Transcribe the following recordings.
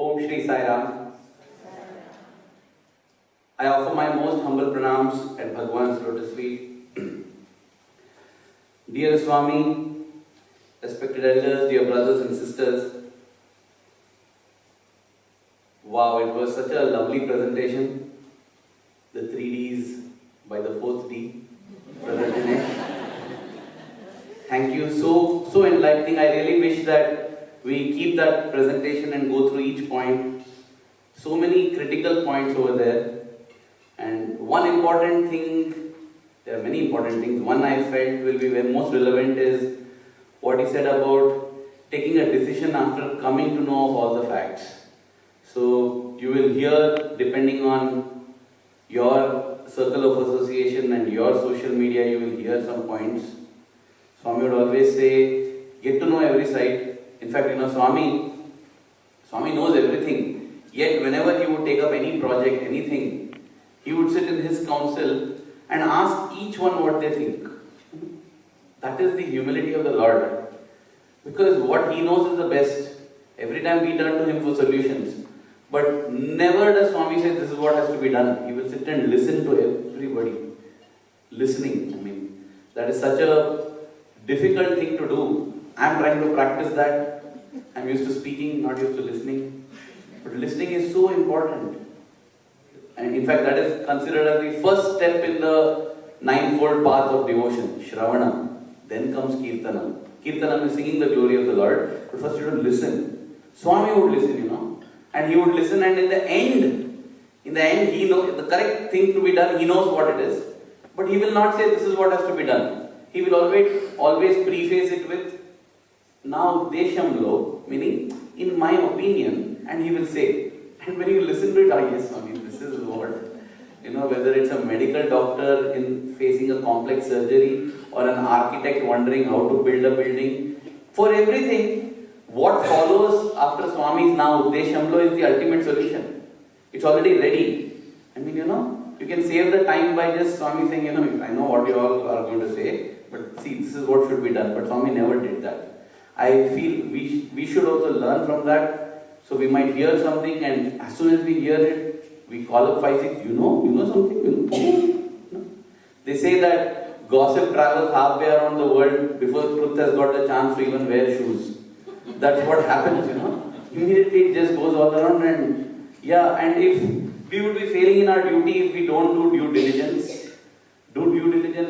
Om Shri Sai Ram. I offer my most humble pranams at Bhagwan's lotus feet. Dear Swami, respected elders, dear brothers and sisters, wow, it was such a lovely presentation. The 3Ds by the 4th D, Brother Dinesh. Thank you, so enlightening. I really wish that we keep that presentation and go through each point. So many critical points over there. And one important thing, there are many important things, one I felt will be most relevant is what he said about taking a decision after coming to know of all the facts. So you will hear, depending on your circle of association and your social media, you will hear some points. Swami would always say, get to know every side. In fact, Swami knows everything. Yet whenever he would take up any project, anything, he would sit in his council and ask each one what they think. That is the humility of the Lord. Because what he knows is the best. Every time we turn to him for solutions. But never does Swami say this is what has to be done. He will sit and listen to everybody. Listening. That is such a difficult thing to do. I am trying to practice that. I am used to speaking, not used to listening. But listening is so important. And in fact, that is considered as the first step in the ninefold path of devotion, Shravana. Then comes Kirtanam. Kirtanam is singing the glory of the Lord. But first you have to listen. Swami would listen, And he would listen, and in the end, he knows the correct thing to be done, he knows what it is. But he will not say this is what has to be done. He will always preface it with now Deshamlo, meaning in my opinion, and he will say, and when you listen to it, yes, Swami, this is what, whether it's a medical doctor in facing a complex surgery or an architect wondering how to build a building, for everything, what follows after Swami's now Deshamlo is the ultimate solution. It's already ready. You can save the time by just Swami saying, I know what you all are going to say, but see, this is what should be done. But Swami never did that. I feel we should also learn from that. So we might hear something, and as soon as we hear it, we call up 5, 6, you know something? They say that gossip travels halfway around the world before truth has got the chance to even wear shoes. That's what happens, Immediately it just goes all around, and if we would be failing in our duty if we don't do due diligence,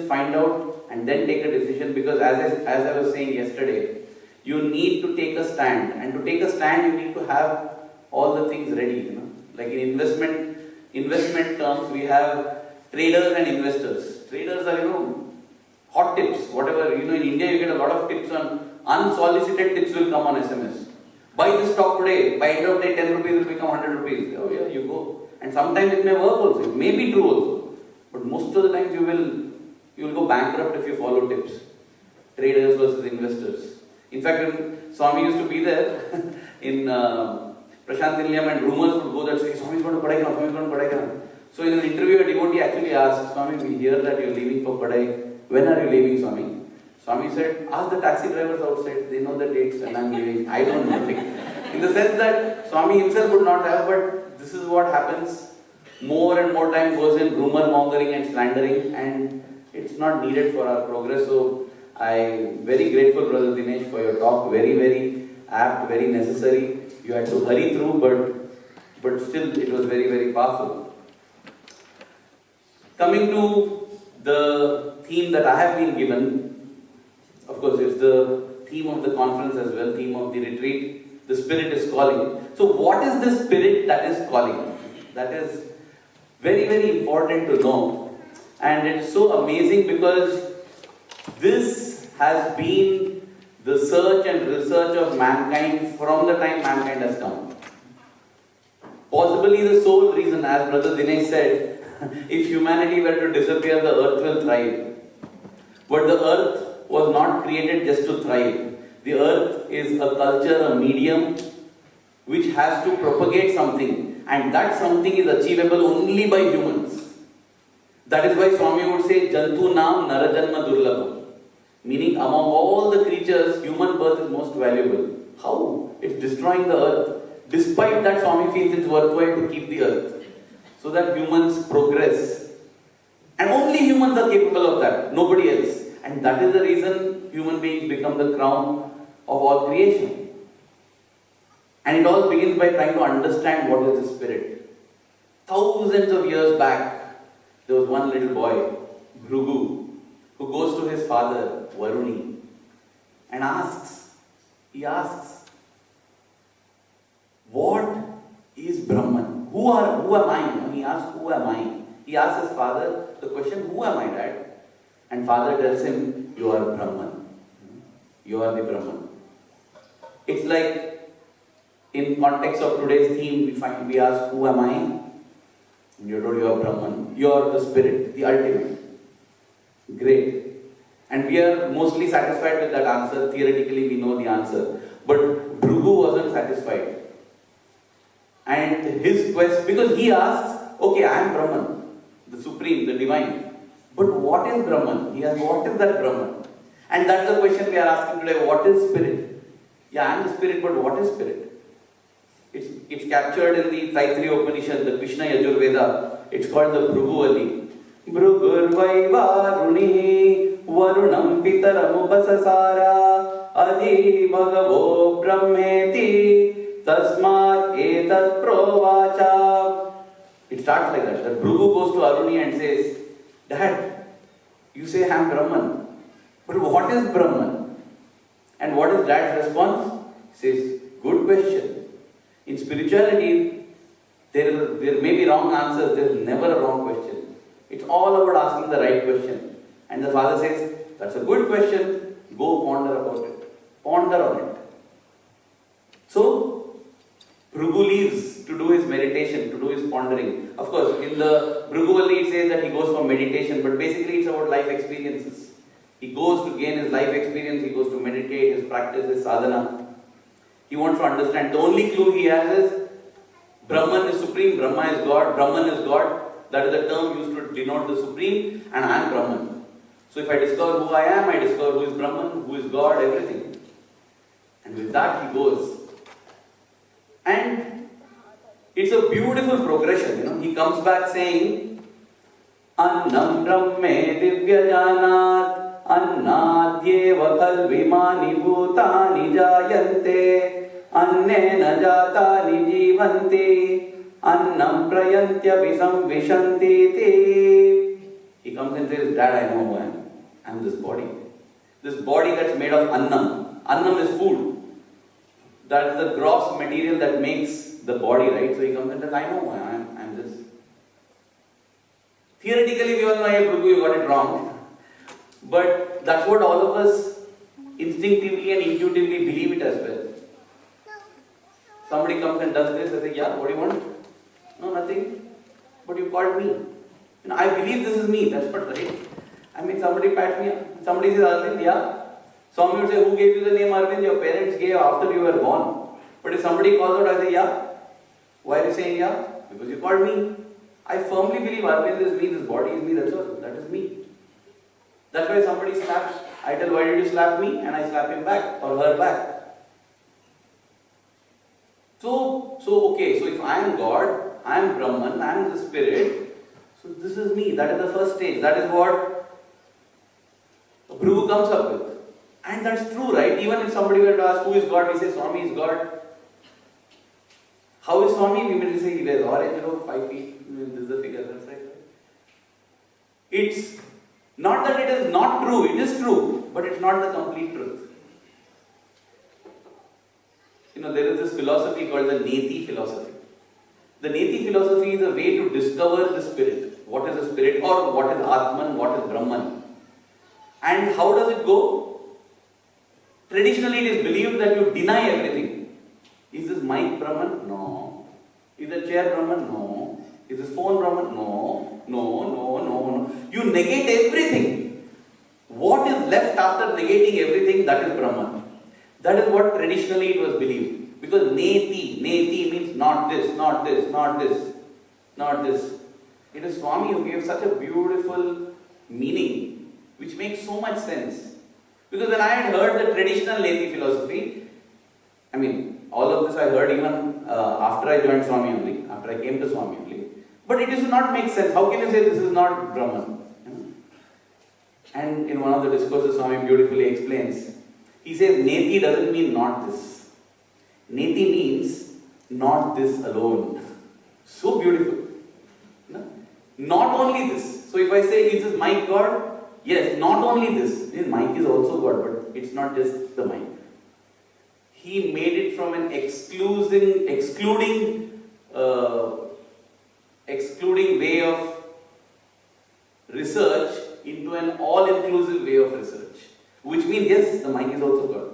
find out, and then take a decision, because as I was saying yesterday, you need to take a stand, and to take a stand you need to have all the things ready, Like in investment terms, we have traders and investors. Traders are, hot tips, whatever, in India you get a lot of tips on, unsolicited tips will come on SMS. Buy this stock today, by end of day 10 rupees will become 100 rupees. Oh yeah, you go. And sometimes it may work also, it may be true also. But most of the times you will go bankrupt if you follow tips. Traders versus investors. In fact, when Swami used to be there in Prashant Nilayam, and rumors would go that say, Swami is going to Padai Kana, Swami is going to Padai Kana. So in an interview, a devotee actually asked, Swami, we hear that you are leaving for Padai. When are you leaving, Swami? Swami said, ask the taxi drivers outside, they know the dates and I am leaving. I don't know nothing. In the sense that Swami himself would not have, but this is what happens. More and more time goes in rumor mongering and slandering, and it's not needed for our progress. So I am very grateful, Brother Dinesh, for your talk. Very, very apt, very necessary. You had to hurry through, but still it was very, very powerful. Coming to the theme that I have been given, of course it's the theme of the conference as well, theme of the retreat, the Spirit is calling. So what is the Spirit that is calling? That is very, very important to know. And it's so amazing because this has been the search and research of mankind from the time mankind has come. Possibly the sole reason, as Brother Dinesh said, if humanity were to disappear, the earth will thrive. But the earth was not created just to thrive. The earth is a culture, a medium, which has to propagate something. And that something is achievable only by humans. That is why Swami would say, Jantu Nam Narajanma Durlabham. Meaning, among all the creatures, human birth is most valuable. How? It's destroying the earth. despite that, Swami feels it's worthwhile to keep the earth so that humans progress. And only humans are capable of that, nobody else. And that is the reason human beings become the crown of all creation. And it all begins by trying to understand what is the spirit. Thousands of years back, there was one little boy, Bhrigu, who goes to his father, Varuni, and he asks, what is Brahman? Who am I? He asks, who am I? He asks his father the question, who am I, Dad? And father tells him, you are Brahman. You are the Brahman. It's like, in context of today's theme, we ask, who am I? And you're told you are Brahman. You are the spirit, the ultimate. Great. And we are mostly satisfied with that answer. Theoretically, we know the answer. But Bhrigu wasn't satisfied. And his quest, because he asks, okay, I am Brahman, the supreme, the divine. But what is Brahman? He asks, what is that Brahman? And that's the question we are asking today. What is spirit? Yeah, I am the spirit, but what is spirit? It's captured in the Taittiriya Upanishad, the Krishna Yajurveda. It's called the Bhruguvali. Bhrugurvai varuni varunam pitaram upasasara adi bhagavo brahmeti tasmat etat provacha. It starts like that. The Bhrigu goes to Aruni and says, Dad, you say I am Brahman. But what is Brahman? And what is Dad's response? He says, good question. In spirituality, there may be wrong answers. There is never a wrong question. It's all about asking the right question. And the father says, that's a good question. Go ponder about it. Ponder on it. So, Bhrigu leaves to do his meditation, to do his pondering. Of course, in the Bhriguvali it says that he goes for meditation, but basically it's about life experiences. He goes to gain his life experience, he goes to meditate, his practice, his sadhana. He wants to understand. The only clue he has is Brahman is supreme, Brahma is God, Brahman is God. That is the term used to denote the supreme, and I am Brahman. So if I discover who I am, I discover who is Brahman, who is God, everything. And with that he goes. And it's a beautiful progression, He comes back saying, Annam Brahme Divya Janat Annadyeva Khalvimani Bhutani Jayante Annena Jatani Jivanti Annam Prayantya Visam Vishanti. He comes and says, Dad, I know who I am. I am this body. This body that's made of annam. Annam is food. That is the gross material that makes the body, right? So he comes and says, I know who I am. I am this. Theoretically, we all know, hey, Bhrigu, you got it wrong. But that's what all of us instinctively and intuitively believe it as well. Somebody comes and does this, I say, yeah, what do you want? No, nothing. But you called me. I believe this is me, that's what, right? Somebody pats me, somebody says, Aravind, yeah. Swami would say, who gave you the name Aravind? Your parents gave after you were born. But if somebody calls out, I say, yeah. Why are you saying yeah? Because you called me. I firmly believe Aravind is me, this body is me, that's all. That is me. That's why somebody slaps. I tell, why did you slap me? And I slap him back or her back. So if I am God, I am Brahman, I am the spirit, so this is me. That is the first stage. That is what Bhrigu comes up with. And that's true, right? Even if somebody were to ask who is God, we say Swami is God. How is Swami? We may say he wears orange, 5 feet. This is the figure, that's right. It's not that it is not true, it is true, but it's not the complete truth. There is this philosophy called the Neti philosophy. The Neti philosophy is a way to discover the spirit. What is the spirit, or what is Atman, what is Brahman. And how does it go? Traditionally it is believed that you deny everything. Is this mic Brahman? No. Is the chair Brahman? No. Is this phone Brahman? No. No. You negate everything. What is left after negating everything? That is Brahman. That is what traditionally it was believed. Because Neti means not this, not this, not this, not this. It is Swami who gave such a beautiful meaning, which makes so much sense. Because when I had heard the traditional Neti philosophy, all of this I heard even after I joined Swami only, after I came to Swami only. But it used to not make sense. How can you say this is not Brahman? And in one of the discourses, Swami beautifully explains. He says, Neti doesn't mean not this. Neti means not this alone. So beautiful. No? Not only this. So if I say, is this mic God? Yes, not only this. This mic is also God, but it's not just the mic. He made it from an excluding way of research into an all-inclusive way of research. Which means, yes, the mic is also God.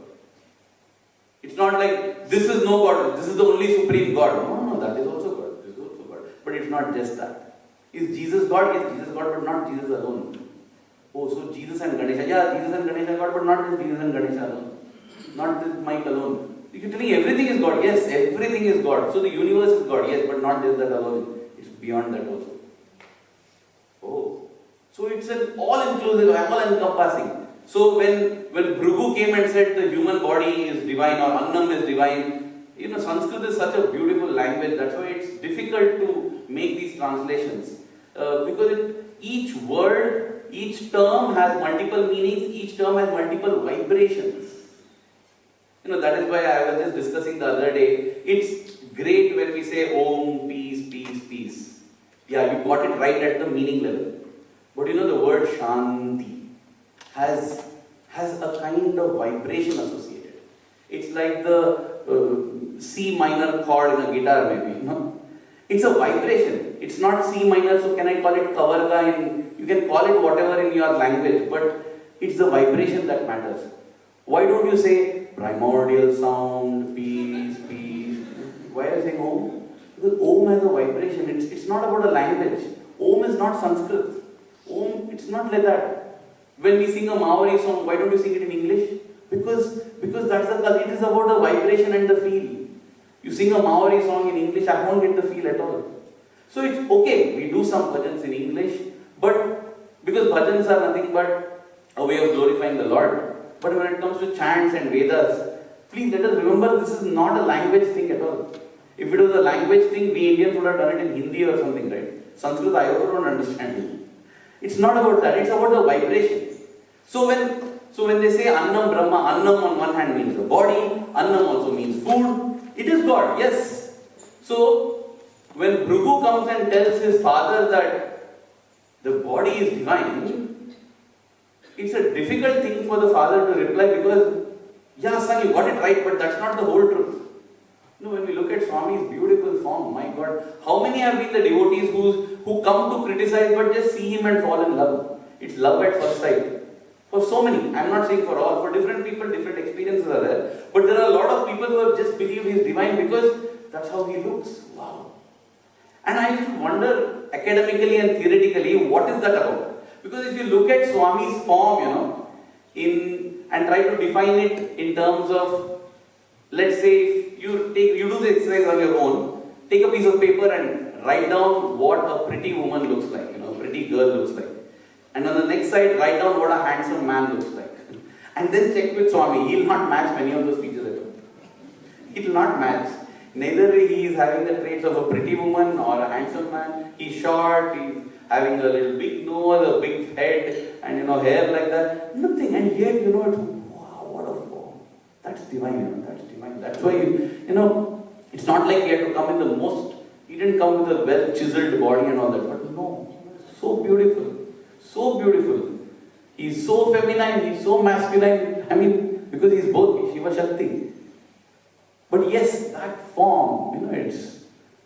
It's not like, this is no God, this is the only supreme God. No, that is also God. This is also God. But it's not just that. Is Jesus God? Yes, Jesus God, but not Jesus alone. Oh, so Jesus and Ganesha. Yeah, Jesus and Ganesha God, but not just Jesus and Ganesha alone. Not this mic alone. You're telling everything is God. Yes, everything is God. So the universe is God. Yes, but not just that alone. It's beyond that also. Oh. So it's an all-inclusive, all-encompassing. So when Bhrigu came and said the human body is divine or Annam is divine, Sanskrit is such a beautiful language. That's why it's difficult to make these translations. Because each word, each term has multiple meanings, each term has multiple vibrations. That is why I was just discussing the other day. It's great when we say Om, peace, peace, peace. Yeah, you got it right at the meaning level. But the word Shanti has a kind of vibration associated. It's like the C minor chord in a guitar maybe, It's a vibration. It's not C minor, so can I call it Kavarga? You can call it whatever in your language, but it's the vibration that matters. Why don't you say primordial sound, peace, peace? Why are you saying Om? Because Om has a vibration. It's not about a language. Om is not Sanskrit. Om, it's not like that. When we sing a Maori song, why don't you sing it in English? Because it is about the vibration and the feel. You sing a Maori song in English, I won't get the feel at all. So it's okay, we do some bhajans in English, but because bhajans are nothing but a way of glorifying the Lord. But when it comes to chants and Vedas, please let us remember this is not a language thing at all. If it was a language thing, we Indians would have done it in Hindi or something, right? Sanskrit I also don't understand it. It's not about that, it's about the vibration. So when they say Annam Brahma, Annam on one hand means the body, Annam also means food. It is God, yes. So when Bhrigu comes and tells his father that the body is divine, it's a difficult thing for the father to reply because, yeah son, you got it right, but that's not the whole truth. When we look at Swami's beautiful form, my God, how many have been the devotees who come to criticize but just see him and fall in love? It's love at first sight. For so many, I'm not saying for all, for different people, different experiences are there. But there are a lot of people who have just believed he is divine because that's how he looks. Wow. And I used to wonder academically and theoretically, what is that about? Because if you look at Swami's form, and try to define it in terms of, let's say, if you do the exercise on your own, take a piece of paper and write down what a pretty woman looks like, a pretty girl looks like. And on the next side, write down what a handsome man looks like. And then check with Swami. He will not match many of those features at all. It will not match. Neither he is having the traits of a pretty woman or a handsome man. He's short, he's having a little big nose, a big head, and hair like that. Nothing. And yet, it's, wow, what a form. That's divine, that's divine. That's why, it's not like he had to come in the most, he didn't come with a well-chiseled body and all that. But no, so beautiful. So beautiful. He's so feminine, he's so masculine. Because he's both Shiva Shakti. But yes, that form, it's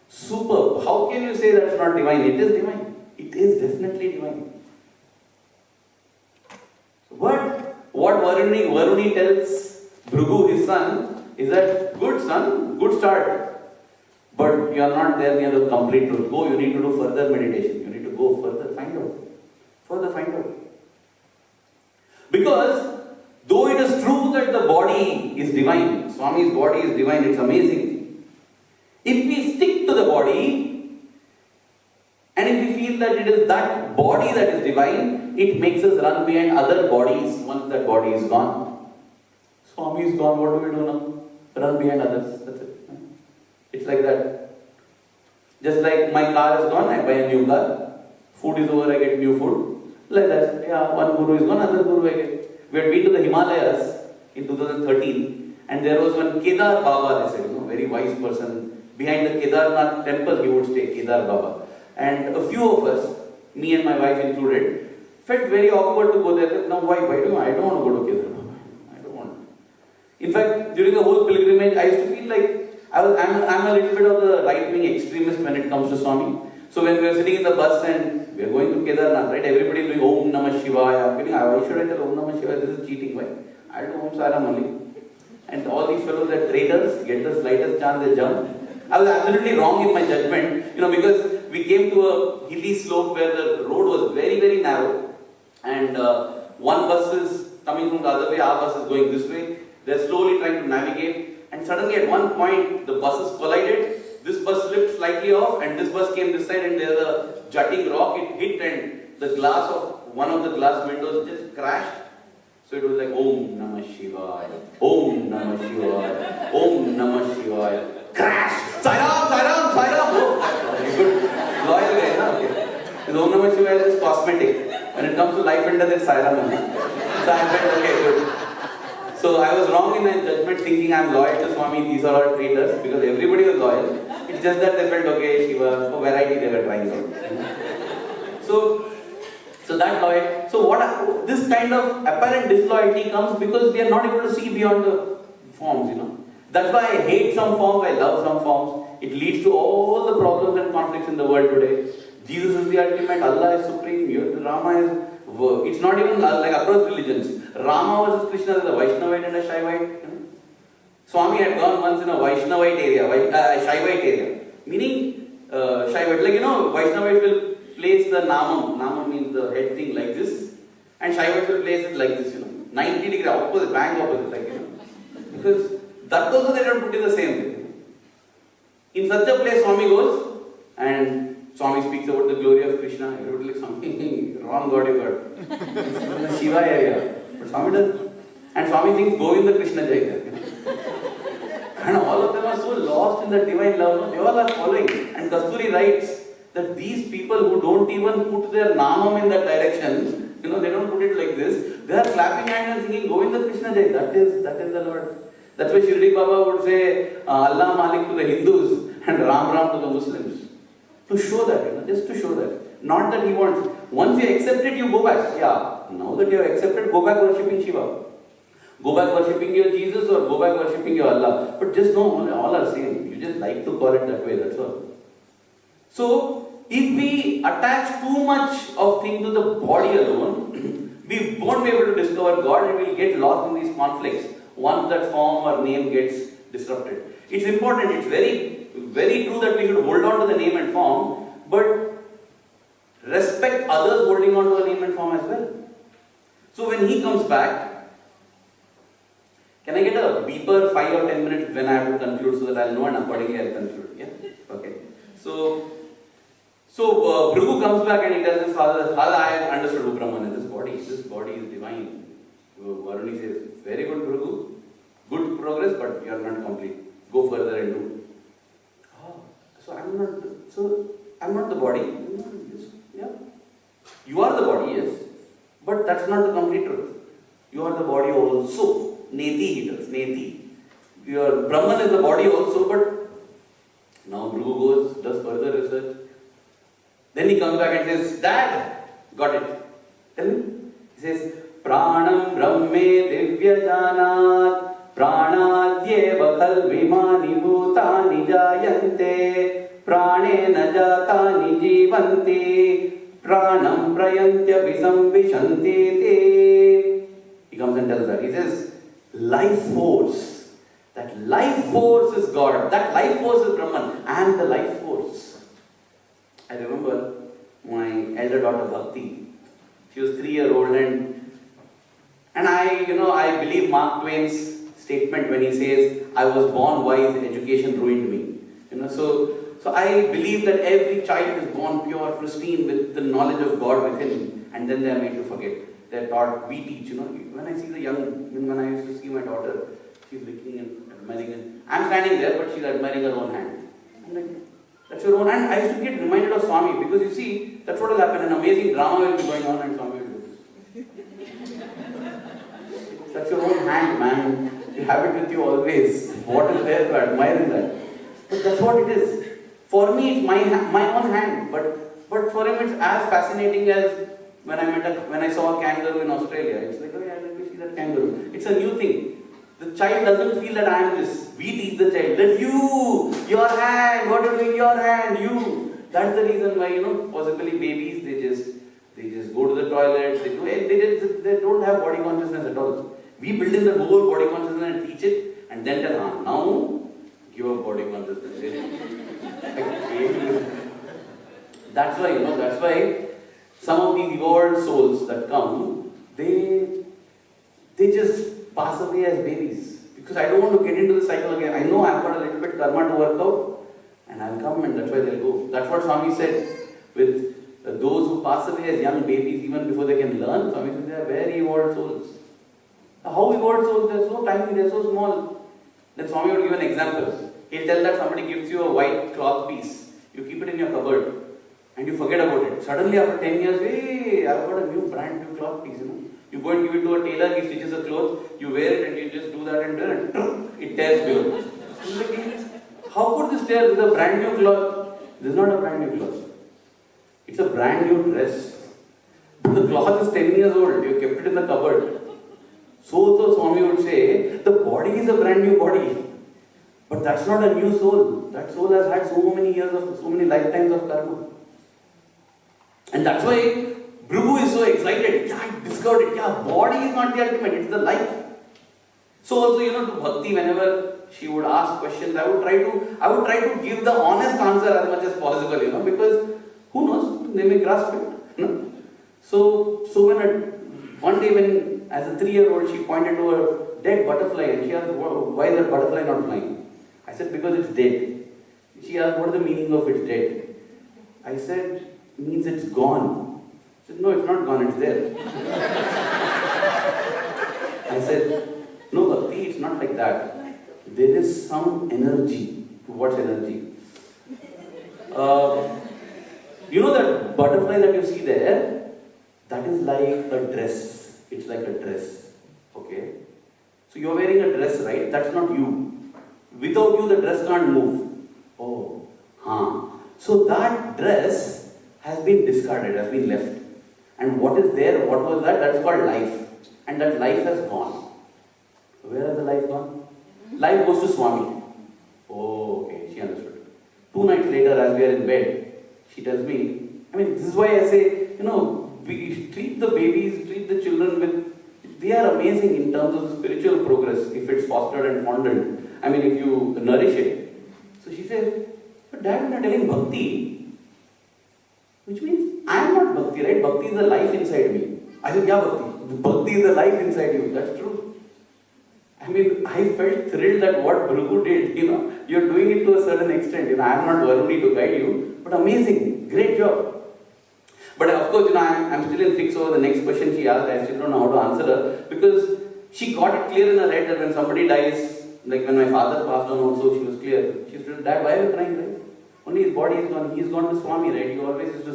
superb. How can you say that's not divine? It is divine. It is definitely divine. But what Varuni tells Bhrigu, his son, is that good son, good start. But you are not there near the complete truth. Go, you need to do further meditation. You need to go further, find out. Further find out. Because though it is true that the body is divine, Swami's body is divine, it's amazing. If we stick to the body, and if we feel that it is that body that is divine, it makes us run behind other bodies once that body is gone. Swami is gone, what do we do now? Run behind others, that's it. It's like that. Just like my car is gone, I buy a new car. Food is over, I get new food. Like that. Yeah, one guru is gone, another guru I get. We had been to the Himalayas in 2013, and there was one Kedar Baba, they said, very wise person. Behind the Kedarnath temple, he would stay, Kedar Baba. And a few of us, me and my wife included, felt very awkward to go there. Now, why do I don't want to go to Kedar Baba. I don't want. In fact, during the whole pilgrimage, I used to feel like I'm a little bit of the right-wing extremist when it comes to Swami. So when we were sitting in the bus and we are going to Kedarnath, right? Everybody is doing Om Namah Shivaya. Why should I tell Om Namah Shivaya? This is cheating. Why? I'll do Om Saram only. And all these fellows are traitors, get the slightest chance they jump. I was absolutely wrong in my judgment, because we came to a hilly slope where the road was very, very narrow, and one bus is coming from the other way, our bus is going this way. They're slowly trying to navigate, and suddenly at one point the buses collided. This bus slipped slightly off, and this bus came this side, and there's a jutting rock. It hit, and the glass of one of the glass windows just crashed. So it was like Om Namah Shivaya, Om Namah Shivaya, Om Namah Shivaya. Crash! Sai Ram, Sai Ram, Sai Ram! Oh, good. Loyal guy, huh? Okay. Because Om Namah Shivaya is cosmetic. When it comes to life and death, it's Sai Ram. So I felt, okay, good. So I was wrong in my judgment, thinking I'm loyal to Swami, these are all traitors, because everybody was loyal. It's just that they felt, okay, Shiva, for variety they were trying out. So that loyalty. So this kind of apparent disloyalty comes because we are not able to see beyond the forms, That's why I hate some forms, I love some forms. It leads to all the problems and conflicts in the world today. Jesus is the ultimate, Allah is supreme, Rama is, it's not even like across religions. Rama versus Krishna is a Vaishnavite and a Shaivite. Swami had gone once in a Vaishnavite area, Shaivite area. Meaning, Shaivite, Vaishnavite will place the Namam. Namam means the head thing like this. And Shaivite will place it like this, 90 degree opposite, bang opposite, Because that also they don't put in the same way. In such a place, Swami goes, and Swami speaks about the glory of Krishna. Everybody like, something wrong God you got. It's in the Shiva area. But Swami does. And Swami thinks Govinda Krishna Jai. And all of them are so lost in the divine love. They all are following. And Kasturi writes that these people who don't even put their namam in that direction, they don't put it like this. They are clapping hands and singing Govinda Krishna Jai. That is the Lord. That's why Shirdi Baba would say Allah Malik to the Hindus and Ram Ram to the Muslims. To show that, just to show that. Not that he wants. Once you accept it, you go back. Yeah, now that you have accepted, go back worshipping Shiva. Go back worshipping your Jesus or go back worshipping your Allah. But just know, all are same. You just like to call it that way, that's all. So, if we attach too much of thing to the body alone, we won't be able to discover God and we'll get lost in these conflicts once that form or name gets disrupted. It's important, it's very, very true that we should hold on to the name and form, but respect others holding on to the name and form as well. So when he comes back, can I get a beeper 5 or 10 minutes when I have to conclude so that I'll know and accordingly I'll conclude? Yeah? Okay. So Bhrigu comes back and he tells his father, I have understood who Brahman is. This body is divine. Varuni says, very good Bhrigu, good progress, but you are not complete. Go further and do. So I'm not the body. Yeah. You are the body, yes. But that's not the complete truth. You are the body also. Neti he does, Neti. Your Brahman is the body also, but now Bhrigu goes, does further research. Then he comes back and says, Dad, got it. Tell me. He says, Pranam Brahme Divya Janat Pranadyeva Kalvimani Bhutani Jayante Pranena Jatani Jivanti Pranam Prayantya Visam Vishanti. He comes and tells her, he says, life force. That life force is God. That life force is Brahman. I am the life force. I remember my elder daughter Bhakti. She was 3-year-old and I believe Mark Twain's statement when he says, I was born wise, education ruined me. So I believe that every child is born pure, pristine with the knowledge of God within, and then they are made to forget. They're taught, we teach, When I see the when I used to see my daughter, she's looking and admiring. I'm standing there, but she's admiring her own hand. I'm like, that's your own. And I used to get reminded of Swami because you see, that's what will happen. An amazing drama will be going on and Swami will do this. That's your own hand, man. You have it with you always. What is there to admire in that? But that's what it is. For me, it's my own hand. But for him, it's as fascinating as when I saw a kangaroo in Australia. It's like, oh yeah, let me see that kangaroo. It's a new thing. The child doesn't feel that I am this. We teach the child that your hand, what are you doing, your hand, you. That's the reason why, possibly babies, they just go to the toilet, they don't have body consciousness at all. We build in the whole body consciousness and teach it, and then tell, now, give up body consciousness. That's why some of these evolved souls that come, they just pass away as babies. Because I don't want to get into the cycle again. I know I've got a little bit karma to work out, and I'll come, and that's why they'll go. That's what Swami said with those who pass away as young babies, even before they can learn. Swami said they are very evolved souls. How evolved souls? They're so tiny, they're so small. Then Swami would give an example. He'll tell that somebody gives you a white cloth piece. You keep it in your cupboard, and you forget about it. Suddenly after 10 years, hey, I've got a brand new cloth piece, You go and give it to a tailor, he stitches a cloth, you wear it and you just do that and then it tears below. How could this tear? This is a brand new cloth. This is not a brand new cloth. It's a brand new dress. The cloth is 10 years old, you kept it in the cupboard. So Swami would say, the body is a brand new body. But that's not a new soul. That soul has had so many years of, so many lifetimes of karma. And that's why Bhrigu is so excited. Yeah, I discovered it. Yeah, body is not the ultimate, it's the life. So also, to Bhakti, whenever she would ask questions, I would try to give the honest answer as much as possible, because who knows, they may grasp it. So one day when, as a 3-year-old, she pointed to a dead butterfly and she asked, why is that butterfly not flying? I said, because it's dead. She asked, what is the meaning of it's dead? I said, it means it's gone. She said, no, it's not gone, it's there. I said, no, Bhakti, it's not like that. There is some energy. What's energy? That butterfly that you see there, that is like a dress. It's like a dress. Okay? So you're wearing a dress, right? That's not you. Without you, the dress can't move. Oh, So that dress has been discarded, has been left. And what is there? What was that? That's called life. And that life has gone. Where has the life gone? Life goes to Swami. Oh, okay, she understood. 2 nights later, as we are in bed, she tells me, this is why I say, we treat the babies, treat the children with, they are amazing in terms of spiritual progress if it's fostered and fondled. If you nourish it. So she said, but Dad, you're telling Bhakti, which means I am not Bhakti, right? Bhakti is the life inside me. I said, yeah, Bhakti. Bhakti is the life inside you. That's true. I felt thrilled that what Bhrigu did, you're doing it to a certain extent. I am not Varuni to guide you, but amazing, great job. But of course, I'm still in fix over the next question she asked. I still don't know how to answer her because she got it clear in her head that when somebody dies, like when my father passed on also, she was clear. She said, Dad, why are you crying, right? Only his body is gone. He's gone to Swami, right? You always used to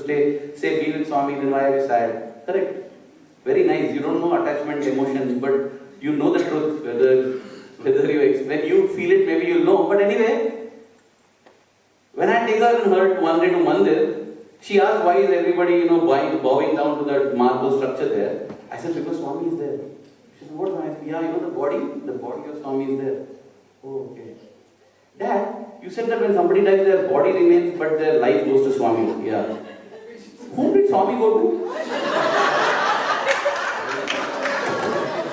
say be with Swami, then why are you sad? Correct. Very nice. You don't know attachment, emotions, but you know the truth. Whether when you feel it, maybe you'll know. But anyway, when I take her one day to Mandir, she asked why is everybody, bowing down to that marble structure there. I said, because Swami is there. She said, what? I said, yeah, the body of Swami is there. Oh, okay. Dad, you said that when somebody dies, their body remains, but their life goes to Swami. Yeah. Whom did Swami go to?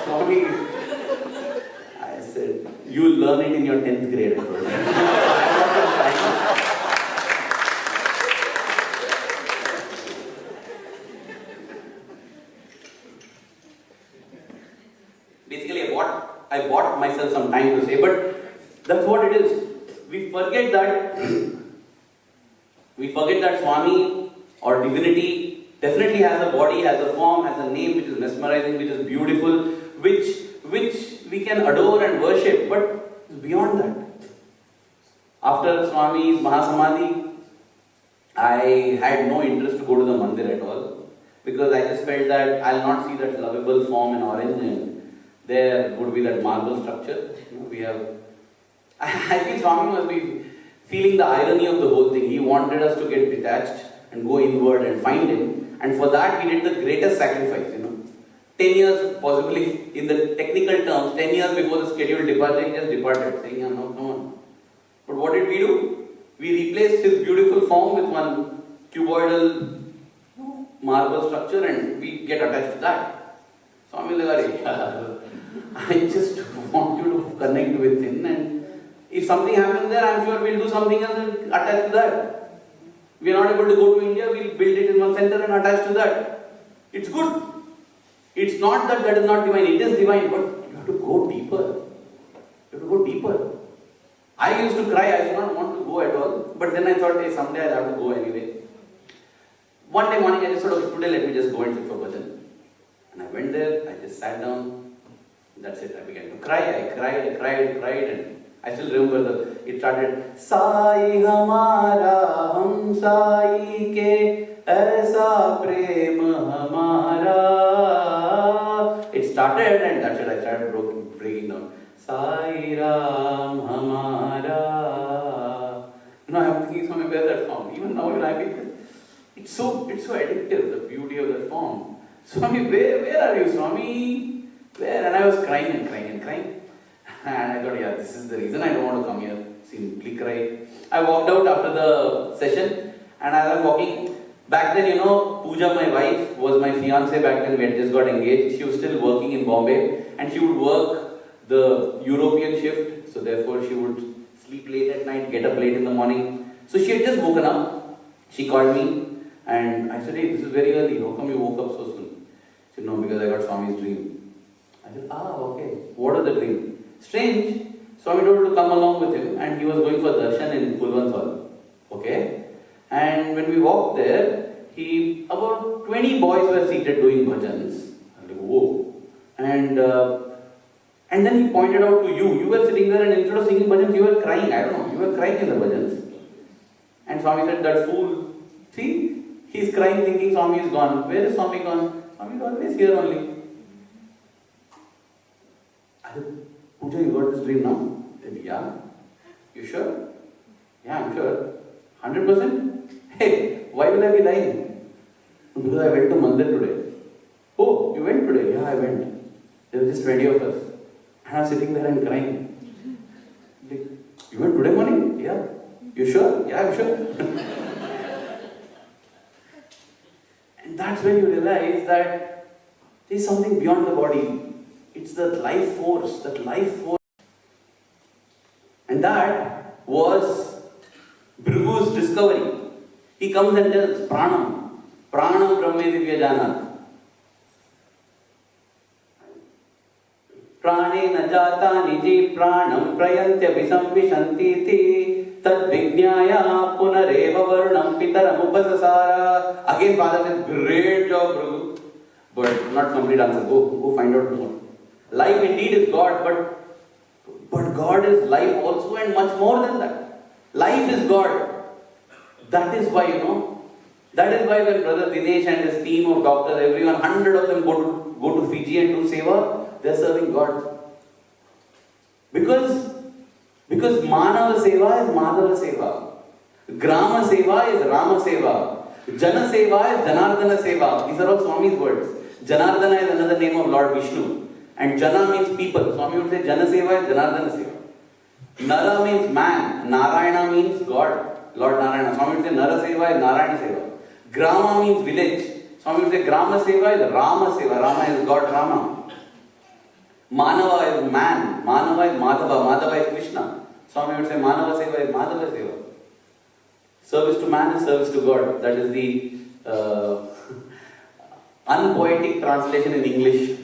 Swami. I said, you'll learn it in your 10th grade. Basically, I bought myself some time to say, but that's what it is. We forget that Swami or divinity definitely has a body, has a form, has a name which is mesmerizing, which is beautiful, which we can adore and worship, but beyond that. After Swami's Mahasamadhi, I had no interest to go to the mandir at all, because I just felt that I'll not see that lovable form in orange, and there would be that marble structure. We have. I feel Swami must be feeling the irony of the whole thing. He wanted us to get detached and go inward and find Him, and for that He did the greatest sacrifice. 10 years, possibly in the technical terms, 10 years before the scheduled departure, He just departed, saying, "Yeah, no, come on." But what did we do? We replaced His beautiful form with one cuboidal marble structure, and we get attached to that. Swami is like, I just want you to connect with Him, and if something happens there, I'm sure we'll do something else and attach to that. We are not able to go to India, we'll build it in one center and attach to that. It's good. It's not that that is not divine, it is divine, but you have to go deeper. You have to go deeper. I used to cry, I did not want to go at all, but then I thought, hey, someday I'll have to go anyway. One day morning I just thought, today let me just go and sit for bhajan. And I went there, I just sat down, that's it, I began to cry, I cried, and I still remember it started, Sai hamara, hum Sai ke, aisa prem hamara. It started, and that's it, I started breaking down. Sai Ram hamara. I'm thinking, Swami, where's that form? Even now, it's so addictive, the beauty of that form. Swami, where are you, Swami? Where? And I was crying and crying. And I thought, yeah, this is the reason I don't want to come here. Simply cry. I walked out after the session, and as I'm walking, back then, Pooja, my wife, was my fiancée back then. We had just got engaged. She was still working in Bombay, and she would work the European shift, so therefore she would sleep late at night, get up late in the morning. So she had just woken up. She called me, and I said, hey, this is very early. How come you woke up so soon? She said, no, because I got Swami's dream. I said, okay. What was the dream? Strange. Swami told her to come along with him, and he was going for darshan in Kulwant Hall. Okay? And when we walked there, about 20 boys were seated doing bhajans. I was like, whoa. And then he pointed out to you. You were sitting there, and instead of singing bhajans, you were crying. I don't know. You were crying in the bhajans. And Swami said, that fool. See, he's crying thinking Swami is gone. Where is Swami gone? Swami is always here only. I said, Pooja, you got this dream now? He said, yeah. You sure? Yeah, I'm sure. 100%? Hey, why will I be lying? Because I went to Mandir today. Oh, you went today? Yeah, I went. There were just 20 of us. And I was sitting there and crying. Like, you went today morning? Yeah. You sure? Yeah, I'm sure. And that's when you realize that there is something beyond the body. It's that life force, And that was Bhrigu's discovery. He comes and tells, Pranam Brahme Divya Janat. Prane na jata niji pranam prayantya visamvishanti tad vignaya punareva varnam pitaram upasasara. Again, Father says, great job, Bhrigu. But not complete answer. Go find out more. Life indeed is God, but God is life also, and much more than that. Life is God. That is why, that is why when Brother Dinesh and his team of doctors, everyone, 100 of them go to Fiji and do seva, they are serving God. Because Manava Seva is Madhava Seva. Grama Seva is Rama Seva. Jana Seva is Janardana Seva. These are all Swami's words. Janardana is another name of Lord Vishnu. And Jana means people. Swami would say Jana Seva is Janardana Seva. Nara means man. Narayana means God. Lord Narayana. Swami would say Nara Seva is Narayana Seva. Grama means village. Swami would say Grama Seva is Rama Seva. Rama is God Rama. Manava is man. Manava is Madhava. Madhava is Krishna. Swami would say Manava Seva is Madhava Seva. Service to man is service to God. That is the unpoetic translation in English,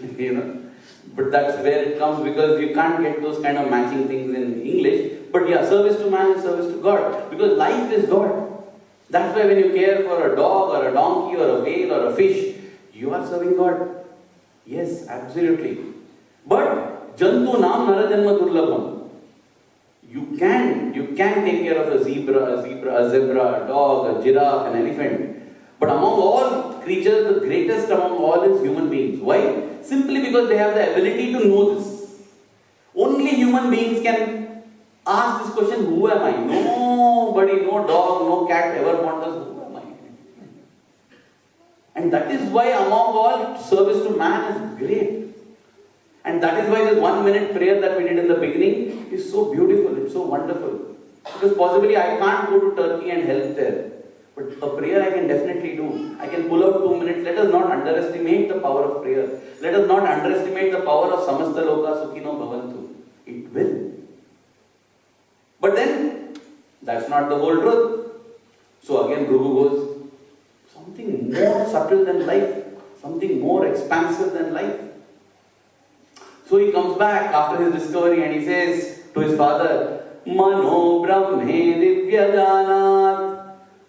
But that's where it comes, because you can't get those kind of matching things in English. But yeah, service to man is service to God. Because life is God. That's why when you care for a dog or a donkey or a whale or a fish, you are serving God. Yes, absolutely. But Jantu Nam Nara Janma Durlabham. You can take care of a zebra, a dog, a giraffe, an elephant. But among all creatures, the greatest among all is human beings. Why? Simply because they have the ability to know this. Only human beings can ask this question, who am I? Nobody, no dog, no cat ever wonders, who am I? And that is why among all, service to man is great. And that is why this 1 minute prayer that we did in the beginning is so beautiful, it's so wonderful. Because possibly I can't go to Turkey and help there. But a prayer I can definitely do. I can pull out 2 minutes. Let us not underestimate the power of prayer. Let us not underestimate the power of Samasta Loka Sukhino Bhavantu. It will. But then, that's not the whole truth. So again, Prabhu goes, something more subtle than life. Something more expansive than life. So he comes back after his discovery and he says to his father, Mano Brahme Divyajanat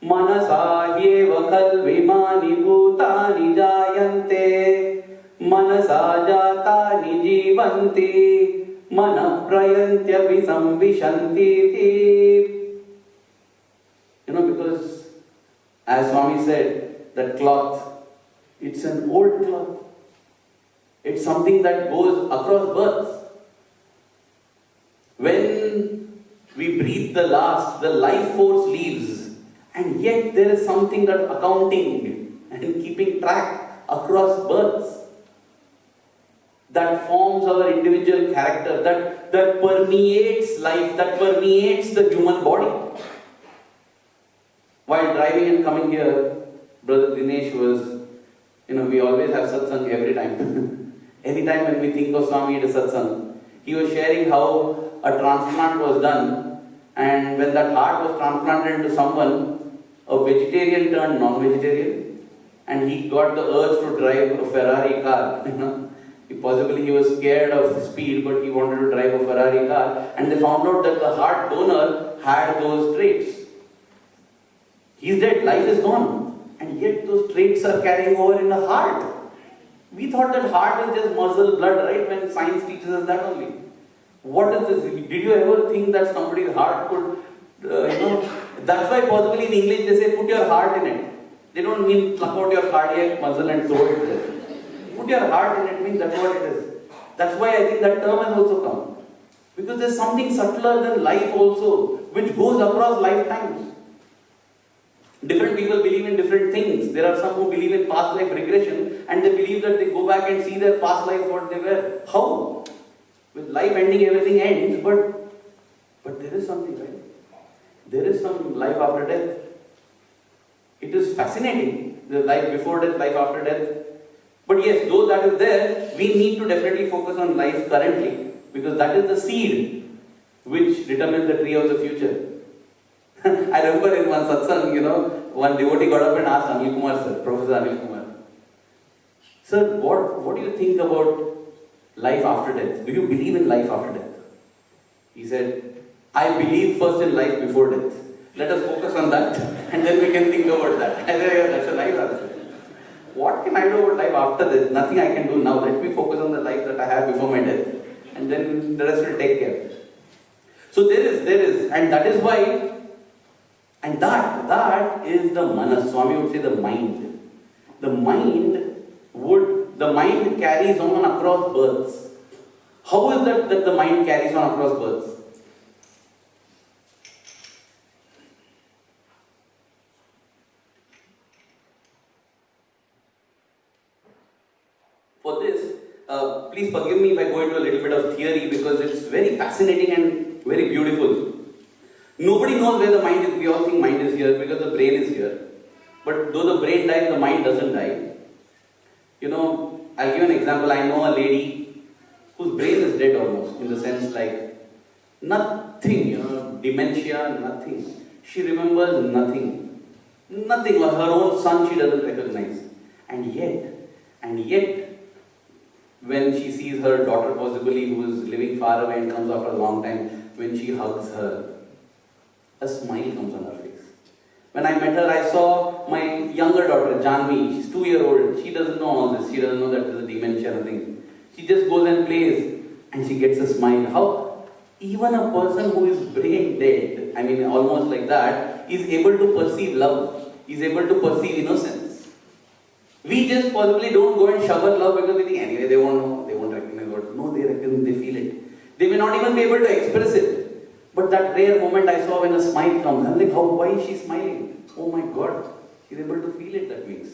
Manasahye Vakal Vimani Bhutani Jayante Manasa Jatani Jivanti Mana Prayantya Visam Vishanti. Because as Swami said, that cloth, it's an old cloth. It's something that goes across births. When we breathe the last, the life force leaves, and yet there is something that accounting and keeping track across births that forms our individual character, that permeates life, that permeates the human body. While driving and coming here, Brother Dinesh was, we always have satsang every time. Any time when we think of Swami at a satsang, he was sharing how a transplant was done, and when that heart was transplanted into someone, a vegetarian turned non-vegetarian, and he got the urge to drive a Ferrari car. Possibly he was scared of speed, but he wanted to drive a Ferrari car, and they found out that the heart donor had those traits. He's dead, life is gone, and yet those traits are carrying over in the heart. We thought that heart is just muscle, blood, right? When science teaches us that only. What is this? Did you ever think that somebody's heart could, that's why possibly in English they say put your heart in it. They don't mean pluck out your cardiac muscle and throw it there. Put your heart in it means that's what it is. That's why I think that term has also come. Because there's something subtler than life also, which goes across lifetimes. Different people believe in different things. There are some who believe in past life regression and they believe that they go back and see their past life what they were. How? With life ending, everything ends, but there is something, right? There is some life after death. It is fascinating, the life before death, life after death. But yes, though that is there, we need to definitely focus on life currently, because that is the seed which determines the tree of the future. I remember in one satsang, one devotee got up and asked Anil Kumar sir, Professor Anil Kumar, sir, what do you think about life after death? Do you believe in life after death? He said, I believe first in life before death. Let us focus on that and then we can think about that. I said, yeah, that's a nice answer. What can I do about life after death? Nothing I can do now. Let me focus on the life that I have before my death, and then the rest will take care. So there is, and that is why. And that is the manas. Swami would say the mind. The mind carries on across births. How is that the mind carries on across births? For this, please forgive me if I go into a little bit of theory because it's very fascinating and very beautiful. Nobody knows where the mind is. We all think mind is here because the brain is here. But though the brain dies, the mind doesn't die. I'll give an example. I know a lady whose brain is dead almost, in the sense like nothing, dementia, nothing. She remembers nothing. Nothing. Her own son she doesn't recognize. And yet, when she sees her daughter possibly who is living far away and comes after a long time, when she hugs her, a smile comes on her face. When I met her, I saw my younger daughter, Janvi. She's 2-year-old. She doesn't know all this. She doesn't know that there's a dementia or thing. She just goes and plays and she gets a smile. How? Even a person who is brain dead, I mean almost like that, is able to perceive love, is able to perceive innocence. We just possibly don't go and shower love because we think anyway they won't know, they won't recognize what. No, they recognize, they feel it. They may not even be able to express it. But that rare moment I saw when a smile comes, I'm like, why is she smiling? Oh my God, she's able to feel it, that means.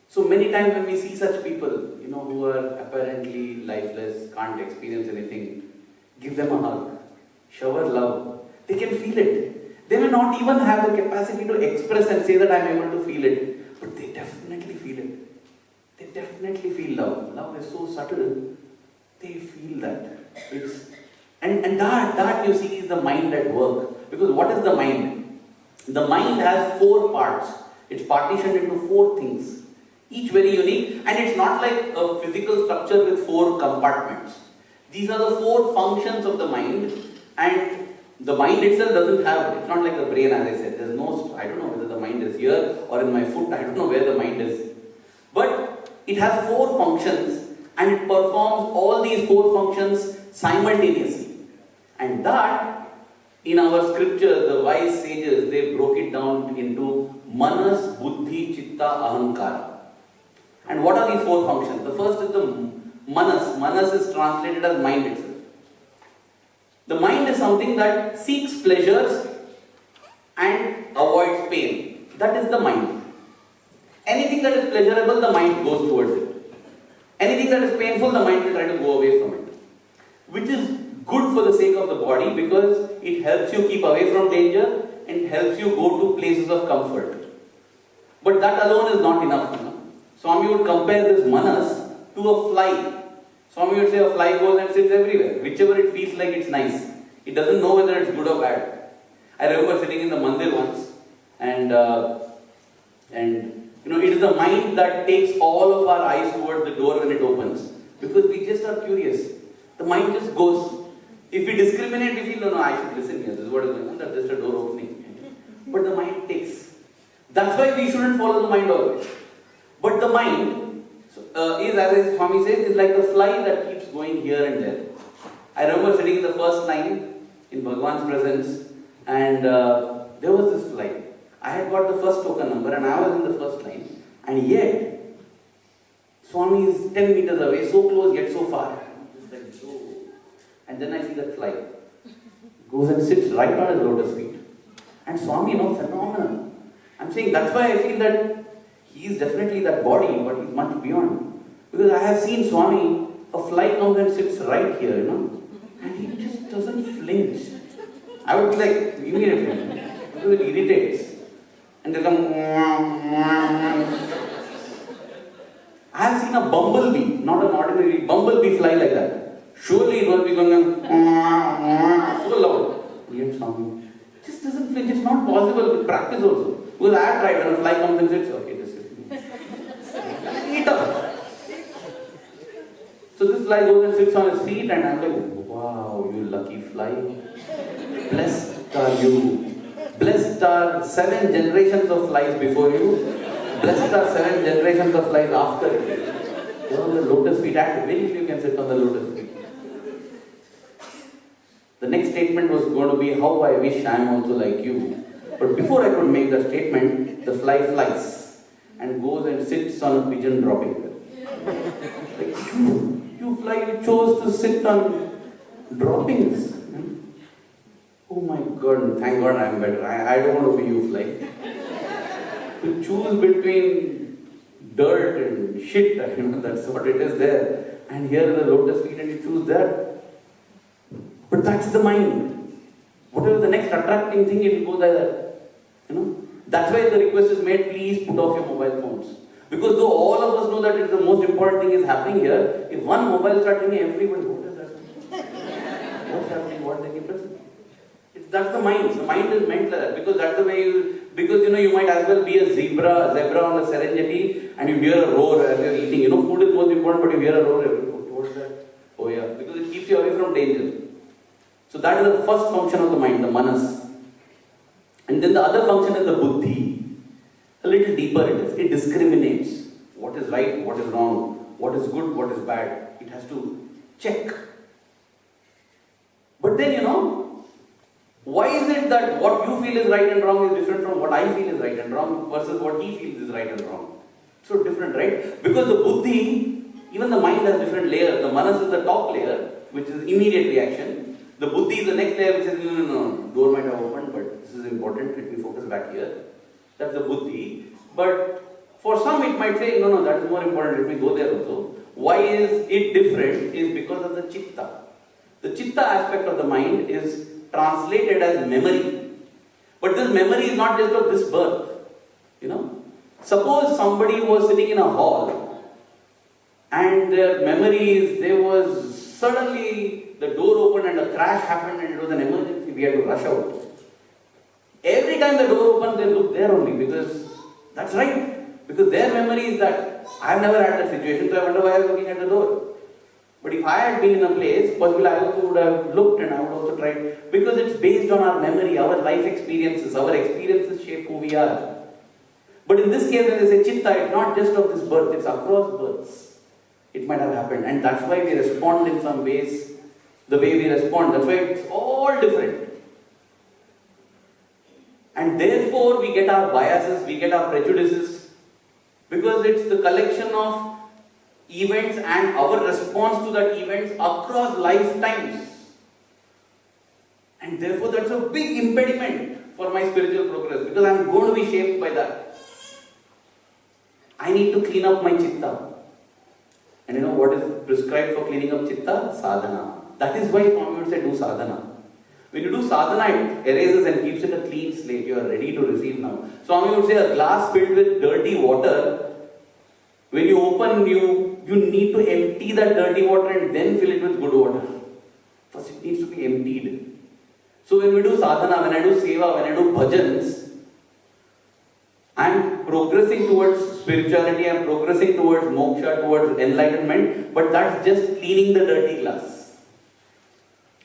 So many times when we see such people, who are apparently lifeless, can't experience anything, give them a hug, shower love. They can feel it. They may not even have the capacity to express and say that I'm able to feel it, but they definitely feel it. They definitely feel love. Love is so subtle. They feel that. And that you see is the mind at work. Because what is the mind? The mind has 4 parts. It's partitioned into 4 things. Each very unique, and it's not like a physical structure with 4 compartments. These are the 4 functions of the mind, and the mind itself doesn't have it. It's not like the brain, as I said. There's no, I don't know whether the mind is here or in my foot. I don't know where the mind is. But it has 4 functions, and it performs all these 4 functions simultaneously. And that, in our scripture, the wise sages, they broke it down into manas, buddhi, chitta, ahankara. And what are these 4 functions? The first is the manas. Manas is translated as mind itself. The mind is something that seeks pleasures and avoids pain. That is the mind. Anything that is pleasurable, the mind goes towards it. Anything that is painful, the mind will try to go away from it. Which is good for the sake of the body because it helps you keep away from danger and helps you go to places of comfort. But that alone is not enough. Swami would compare this manas to a fly. Swami would say a fly goes and sits everywhere, whichever it feels like it's nice. It doesn't know whether it's good or bad. I remember sitting in the mandir once, and it is the mind that takes all of our eyes towards the door when it opens, because we just are curious. The mind just goes. If we discriminate, we feel, no, I should listen here. This is what is going on. That's just a door opening. But the mind takes. That's why we shouldn't follow the mind always. But the mind is, as Swami says, is like a fly that keeps going here and there. I remember sitting in the first line in Bhagwan's presence, and there was this fly. I had got the first token number and I was in the first line, and yet Swami is 10 meters away, so close yet so far. And then I see that fly. Goes and sits right on his lotus feet. And Swami, phenomenal. I'm saying that's why I feel that he is definitely that body, but he's much beyond. Because I have seen Swami, a fly comes and sits right here, and he just doesn't flinch. I would be like, immediately, because it irritates. And there's I have seen a bumblebee, not an ordinary bumblebee fly like that. Surely it was be going so loud. Yet Swami just doesn't flinch. It's not possible with practice also. Because I have tried when a fly comes and sits, okay, just sit. Eat up. So this fly goes and sits on his feet, and I'm like, wow, you lucky fly. Blessed are you. Blessed are 7 generations of flies before you. Blessed are 7 generations of flies after you. You're on the lotus feet. At will you can sit on the lotus feet. The next statement was going to be, how I wish I am also like you. But before I could make the statement, the fly flies and goes and sits on a pigeon dropping. Like, you fly, you chose to sit on droppings. Oh my God, thank God I am better. I don't want to be you, fly. To choose between dirt and shit, that's what it is there. And here is the lotus feet and you choose that. But that's the mind. Whatever the next attracting thing, it will go there. That's why the request is made, please put off your mobile phones. Because though all of us know that it's the most important thing is happening here, if one mobile starts ringing, everybody, what is that? What's happening? What they keep pressing? That's the mind. The mind is meant like that. Because that's the way you might as well be a zebra on the Serengeti, and you hear a roar as you're eating. Food is most important, but you hear a roar. What is that? Oh yeah, because it keeps you away from danger. So that is the first function of the mind, the manas. And then the other function is the buddhi. A little deeper it is. It discriminates what is right, what is wrong, what is good, what is bad. It has to check. But then why is it that what you feel is right and wrong is different from what I feel is right and wrong versus what he feels is right and wrong? So different, right? Because the buddhi, even the mind has different layers. The manas is the top layer, which is immediate reaction. The buddhi is the next layer, which says, no, door might have opened, but this is important, let me focus back here. That's the buddhi. But for some it might say, no, that is more important, let me go there also. Why is it different? Is because of the chitta. The chitta aspect of the mind is translated as memory. But this memory is not just of this birth. Suppose somebody was sitting in a hall and their memory is there was suddenly the door opened and a crash happened and it was an emergency, we had to rush out. Every time the door opened, they look there only because that's right. Because their memory is that I have never had that situation, so I wonder why I was looking at the door. But if I had been in a place, possibly I would have looked and I would also tried. Because it's based on our memory, our life experiences. Our experiences shape who we are. But in this case, when they say chitta, it's not just of this birth, it's across births. It might have happened. And that's why we respond in some ways, the way we respond. That's why it's all different. And therefore, we get our biases, we get our prejudices. Because it's the collection of events and our response to that events across lifetimes. And therefore that's a big impediment for my spiritual progress because I'm going to be shaped by that. I need to clean up my chitta. And what is prescribed for cleaning up chitta? Sadhana. That is why Swami would say do sadhana. When you do sadhana, it erases and keeps it a clean slate. You are ready to receive now. Swami would say a glass filled with dirty water, when you open, you need to empty that dirty water and then fill it with good water. First it needs to be emptied. So when we do sadhana, when I do seva, when I do bhajans, I am progressing towards spirituality, I am progressing towards moksha, towards enlightenment, but that's just cleaning the dirty glass.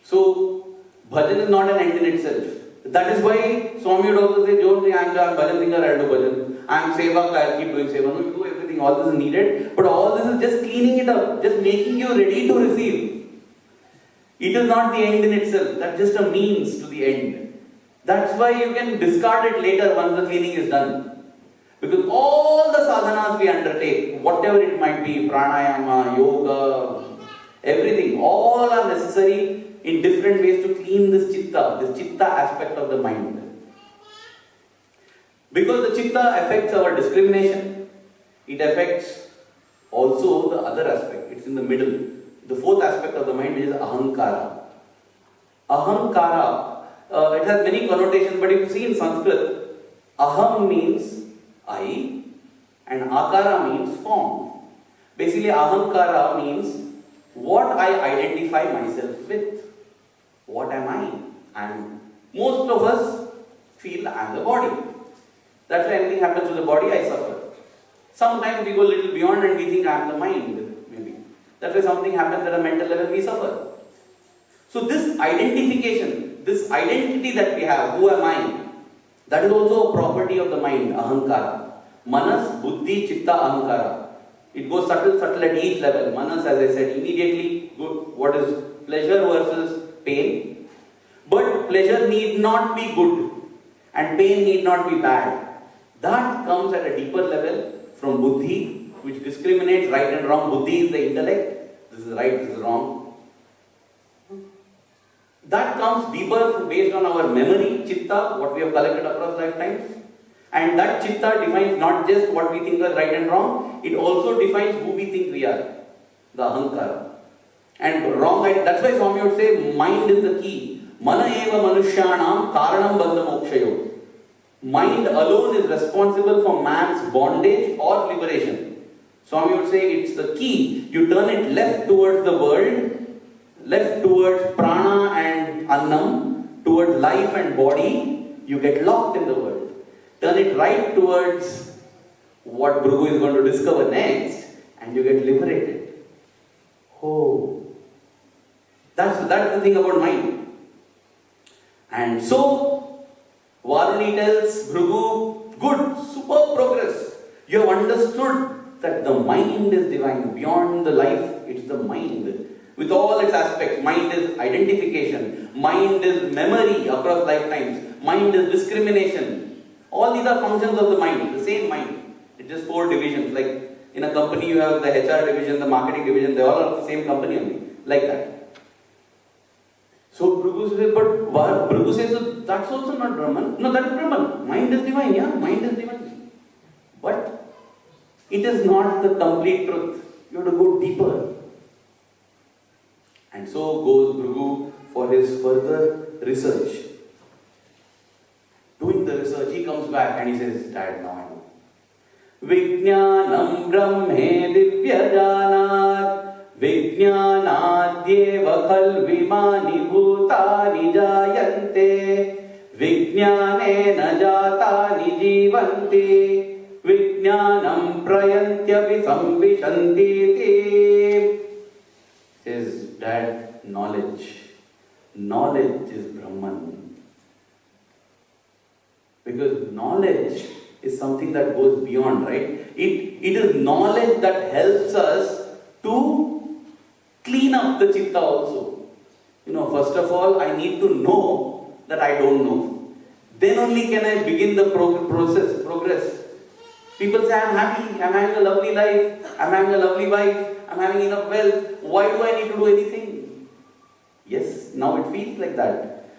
So bhajan is not an end in itself. That is why Swami would also say, don't think I am bhajan singer, I do bhajan. I am seva, I keep doing seva. No, you do everything, all this is needed. But all this is just cleaning it up, just making you ready to receive. It is not the end in itself, that's just a means to the end. That's why you can discard it later once the cleaning is done. Because all the sadhanas we undertake, whatever it might be, pranayama, yoga, everything, all are necessary in different ways to clean this chitta aspect of the mind. Because the chitta affects our discrimination, it affects also the other aspect, it's in the middle. The fourth aspect of the mind is ahankara. Ahankara, it has many connotations, but if you see in Sanskrit, aham means I and akara means form. Basically, ahankara means what I identify myself with. What am I? And most of us feel I am the body. That's why anything happens to the body, I suffer. Sometimes we go a little beyond and we think I am the mind, maybe. That's why something happens at a mental level, we suffer. So this identification, this identity that we have, who am I? That is also a property of the mind, ahankara. Manas, buddhi, chitta, ahankara. It goes subtle at each level. Manas, as I said, immediately good. What is pleasure versus pain? But pleasure need not be good and pain need not be bad. That comes at a deeper level from buddhi, which discriminates right and wrong. Buddhi is the intellect. This is right, this is wrong. That comes deeper based on our memory, chitta, what we have collected across lifetimes. And that chitta defines not just what we think is right and wrong, it also defines who we think we are, the ahankara. And wrong, that's why Swami would say mind is the key. Mana eva manushyanam karanam bandha mokshayo. Mind alone is responsible for man's bondage or liberation. Swami would say it's the key. You turn it left towards the world, left towards prana and annam, towards life and body, you get locked in the world. Turn it right towards what Bhrigu is going to discover next, and you get liberated. Oh, that's the thing about mind. And so, Varuni tells Bhrigu, good, superb progress. You have understood that the mind is divine. Beyond the life, it's the mind. with all its aspects. Mind is identification, mind is memory across lifetimes, mind is discrimination. All these are functions of the mind, the same mind. It's just 4 divisions. Like in a company you have the HR division, the marketing division, they all are the same company only. Like that. So Bhrigu says, but Bhrigu says, so that's also not Brahman. No, that is Brahman. Mind is divine, yeah, mind is divine. But it is not the complete truth. You have to go deeper. And so goes Bhrigu for his further research. Doing the research, he comes back and he says, Dad, now I know. Vijnanam brahme divyajanat Vijnanadyeva khalvimani bhutani jayante Vijnanena jatani jivanti Vijnanam prayantyapi samvishanti. Says, Dad, knowledge. Knowledge is Brahman. Because knowledge is something that goes beyond, right? It is knowledge that helps us to clean up the chitta also. First of all, I need to know that I don't know. Then only can I begin the progress. People say, I'm happy, I'm having a lovely life, I'm having a lovely wife, I'm having enough wealth. Why do I need to do anything? Yes, now it feels like that.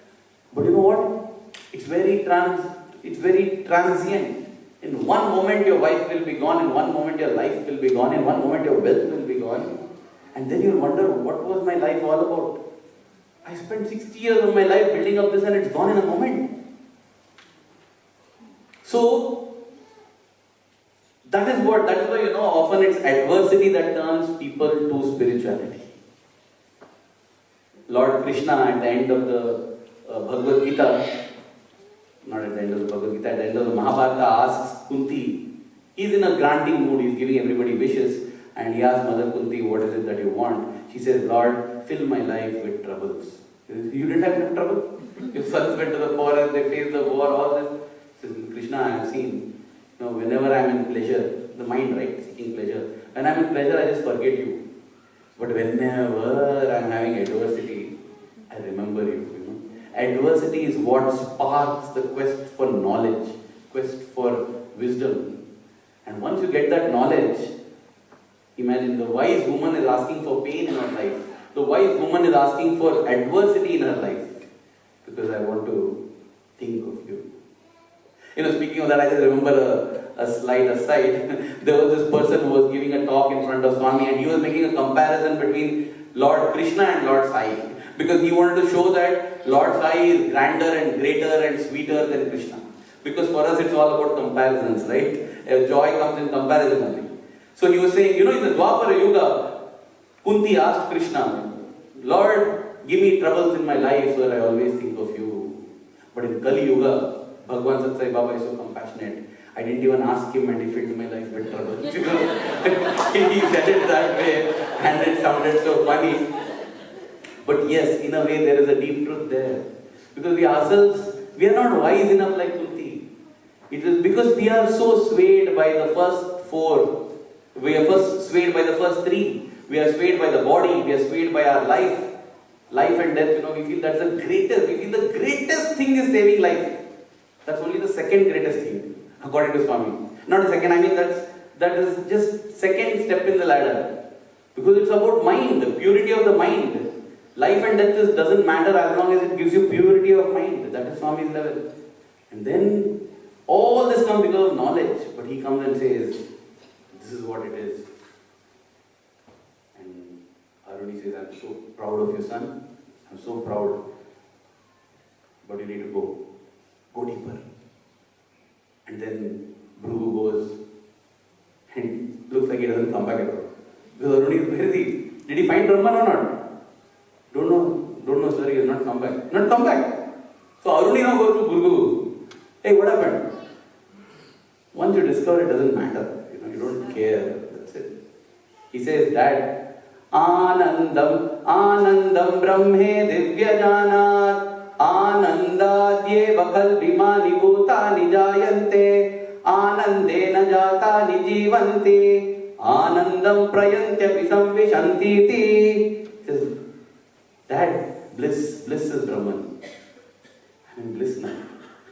But you know what? It's very transient. In one moment your wife will be gone, in one moment your life will be gone, in one moment your wealth will be gone. And then you'll wonder, what was my life all about? I spent 60 years of my life building up this and it's gone in a moment. So, that is why, often it's adversity that turns people to spirituality. Lord Krishna at the end of the Bhagavad Gita, not at the end of the Bhagavad Gita, at the end of the Mahabharata asks Kunti, he's in a granting mood, he's giving everybody wishes, and he asks Mother Kunti, what is it that you want? She says, Lord, fill my life with troubles. You didn't have enough trouble? Your sons went to the forest, they faced the war, all this. He says, Krishna, I have seen, whenever I am in pleasure, the mind, right, seeking pleasure, when I am in pleasure, I just forget you. But whenever I am having adversity, I remember you. Adversity is what sparks the quest for knowledge, quest for wisdom. And once you get that knowledge, imagine the wise woman is asking for pain in her life. The wise woman is asking for adversity in her life. Because I want to think of you. Speaking of that, I just remember a slight aside. There was this person who was giving a talk in front of Swami and he was making a comparison between Lord Krishna and Lord Sai. Because he wanted to show that Lord Sai is grander and greater and sweeter than Krishna. Because for us it's all about comparisons, right? Joy comes in comparison only. So he was saying, in the Dwapara Yuga, Kunti asked Krishna, Lord, give me troubles in my life so that I always think of you. But in Kali Yuga, Bhagwan Sat Sai Baba is so compassionate. I didn't even ask him and he filled my life with trouble. He said it that way and it sounded so funny. But yes, in a way there is a deep truth there. Because we ourselves, we are not wise enough like Kunti. It is because we are so swayed by the first 4. We are first swayed by the first 3. We are swayed by the body. We are swayed by our life. Life and death, we feel that's the greatest. We feel the greatest thing is saving life. That's only the second greatest thing, according to Swami. Not the second, that is just second step in the ladder. Because it's about mind, the purity of the mind. Life and death doesn't matter as long as it gives you purity of mind. That is Swami's level. And then all this comes because of knowledge. But he comes and says, this is what it is. And Aruni says, I'm so proud of you, son. I'm so proud. But you need to go. Go deeper. And then Bhrigu goes and looks like he doesn't come back at all. Because Aruni, where is he? Did he find Brahman or not? Don't know, sir, he has not come back. Not come back. So Aruni now goes to Bhrigu. Hey, what happened? Once you discover it doesn't matter. You don't care. That's it. He says, Dad, Anandam Brahme Divyajanat Anandadyeva khalvimani bhutani jayante Anandena jatani jivanti Anandam prayantyapi samvishanti. He says, Dad, bliss is Brahman. I'm in bliss now.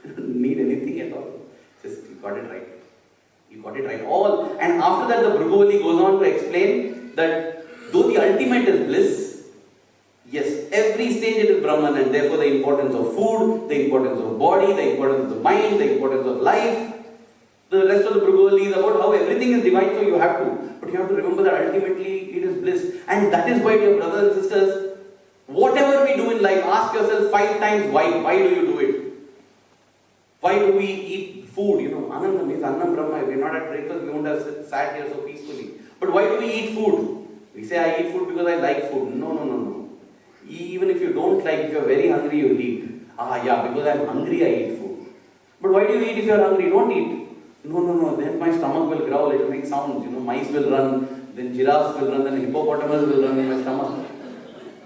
I don't need anything at all. He says, you got it right. You got it right. All. And after that, the Bhrugavali goes on to explain that though the ultimate is bliss, yes, every stage it is Brahman, and therefore the importance of food, the importance of body, the importance of the mind, the importance of life. The rest of the Bhrugavali is about how everything is divine, so you have to. But you have to remember that ultimately it is bliss. And that is why, dear brothers and sisters, whatever we do in life, ask yourself 5 times why. Why do you do it? Why do we eat food? You know, Ananda means Annam Brahma. We are not at breakfast, we won't have sat here so peacefully. But why do we eat food? We say, I eat food because I like food. No. Even if you don't like, if you are very hungry, you will eat. Because I am hungry, I eat food. But why do you eat if you are hungry? Don't eat. No. Then my stomach will growl, it will make sounds. You know, mice will run, then giraffes will run, then hippopotamus will run in my stomach.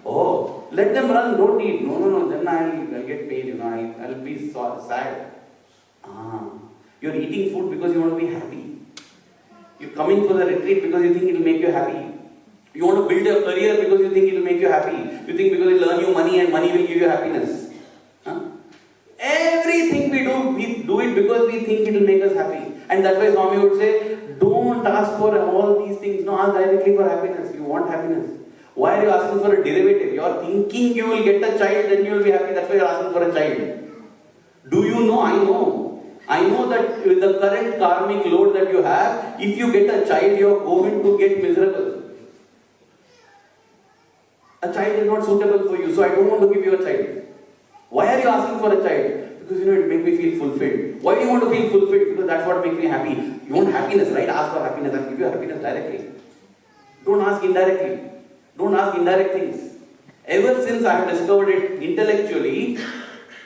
Oh, let them run, don't eat. No. Then I'll get pain, you know, I'll be sad. You're eating food because you want to be happy. You're coming for the retreat because you think it will make you happy. You want to build a career because you think it will make you happy. You think because it will earn you money and money will give you happiness. Everything we do it because we think it will make us happy. And that's why Swami would say, don't ask for all these things. No, ask directly for happiness. You want happiness. Why are you asking for a derivative? You are thinking you will get a child, then you will be happy. That's why you are asking for a child. Do you know? I know. I know that with the current karmic load that you have, if you get a child, you are going to get miserable. A child is not suitable for you, so I don't want to give you a child. Why are you asking for a child? Because you know it makes me feel fulfilled. Why do you want to feel fulfilled? Because that's what makes me happy. You want happiness, right? Ask for happiness. I'll give you happiness directly. Don't ask indirectly. Don't ask indirect things. Ever since I have discovered it intellectually,